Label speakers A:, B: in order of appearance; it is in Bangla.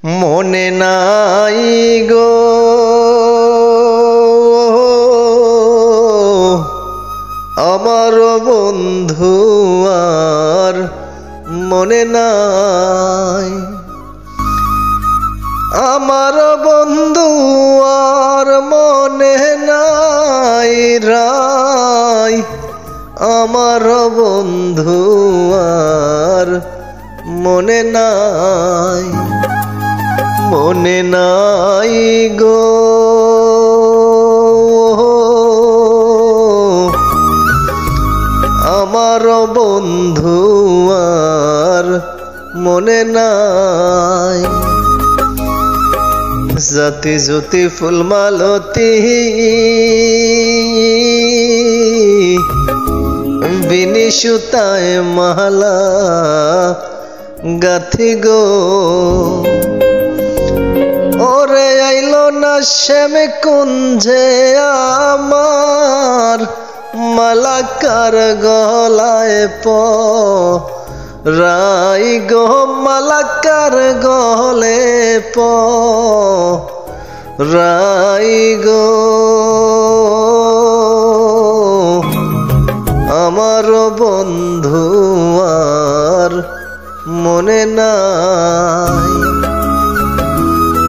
A: মনে নাই গো আমার বন্ধু আর মনে নাই, আমার বন্ধু আর মনে নাই রাই, আমার বন্ধু আর মনে নাই, মনে নাই গো আমার বন্ধু আর মনে নাই। জাতি জ্যোতি ফুল মালতী বিনি সুতায় মালা গাথি গো, ওরে আইলো না শ্যাম কুঞ্জে আমার মালাকার গলায় রাই গো, মালাকার গলে রাই গো আমার বন্ধু আর মনে নাই।